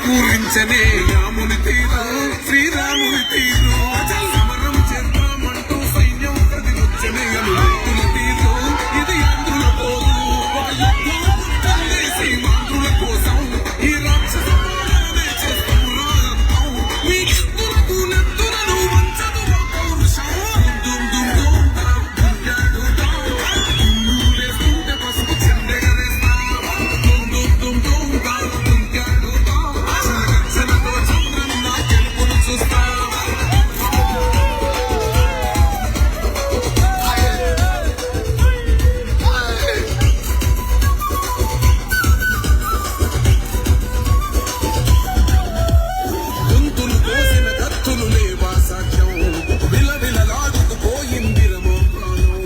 పూరించనే రాముని తీరు శ్రీరాముని తీరు సమరం చేద్దామంటూ సైన్యం కదిలొచ్చనే రైతుల తీరు ఇది ఆంధ్రుల పోరు ఒక యుద్ధం వేసి మాంధ్రుల కోసం ఈ రాక్షస పోరాడే చేస్తాం రాంతం మీ నెత్తులను వంచదు పౌరుషం దుమ్ దుమ్ దుమ్ దుమ్ములేస్తుంటే పసుపు చెండెగరేస్తాం దుమ్ దుమ్ దుమ్ చిలకచ్చలతో చంద్రం నా గెలుపును చూస్తాం గొంతులు కోసిన కత్తులు లేవా సాక్ష్యం విలవిలలాడుతూ పోయింది రమోపానం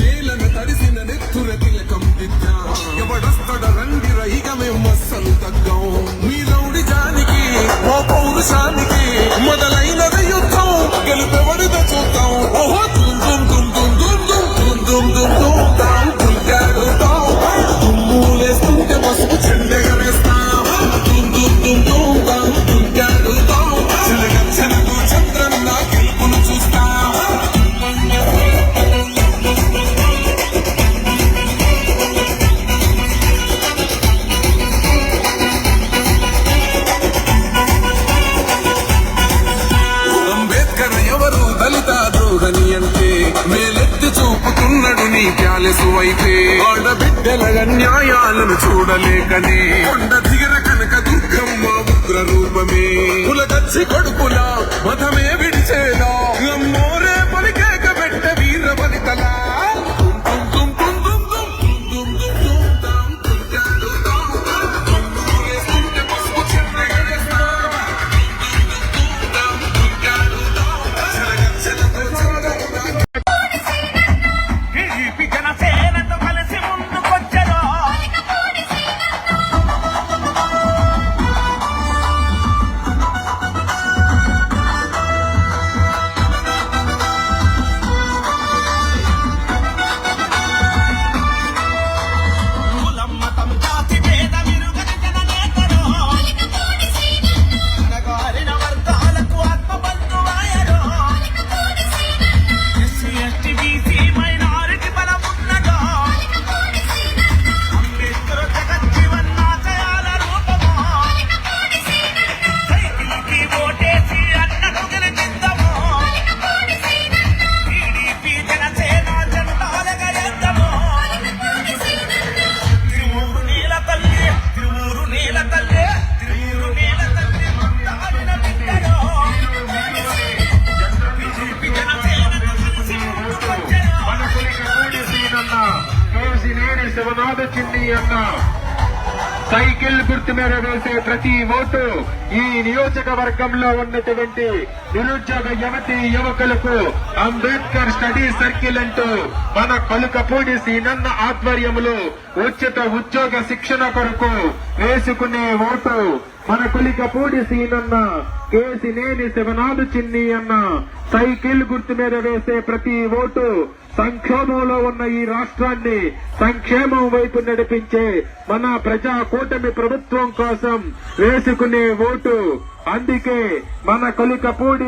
నేలను తడిసిన నెత్తుర తిలకం దిద్దా ఎవడొస్తడ రండి రైగ మేము మస్సలు తగ్గం మీ రౌడి జానికి ఓ పౌరుషానికి మొదలైనది యుద్ధం గెలుపెవరిదో చూద్దాం ఓహో దుమ్ దుమ్ దుమ్ దుమ్ దుమ్ దుమ్ దుమ్ దుమ్ దుమ్ దుమ్ దుల్గాడుతాం దుమ్ములేస్తుంటే పసుపు చెండెగరేస్తాం దుమ్ దుమ్ దుమ్ దుమ్ దుమ్ దుల్గాడుతాం చిలకచ్చలతో చంద్రం నా గెలుపును చూస్తాం అంబేద్కర్ ఎవరు దళిత ద్రోహని అంటే మేలెత్తి చూపుతున్నాడు నీ ప్యాలెసు వైపే ఆడబిడ్డల న్యాయాలను చూడలేకనే కొండ దిగర కనక దుర్గమ్మ ఉగ్ర రూపమే కులగచ్చి కొడుకుల మతమే విడిచేలా అమ్మోరే పలికేక పెట్ట వీర బలితలా శివనాథ చిన్ని అన్న సైకిల్ గుర్తు మీద వేసే ప్రతి ఓటు ఈ నియోజకవర్గంలో ఉన్నటువంటి నిరుద్యోగ యువకులకు అంబేద్కర్ స్టడీ సర్కిల్ అంటూ మన కొలుకపూడి సీనన్న ఆధ్వర్యంలో ఉచిత ఉద్యోగ శిక్షణ కొరకు వేసుకునే ఓటు మన కొలికపూడి సీనన్న కేసినేని శివనాథ చిన్ని అన్న సైకిల్ గుర్తు మీద వేసే ప్రతి ఓటు సంక్షోభంలో ఉన్న ఈ రాష్ట్రాన్ని సంక్షేమం వైపు నడిపించే మన ప్రజా కూటమి ప్రభుత్వం కోసం వేసుకునే ఓటు. అందుకే మన కొలికపూడి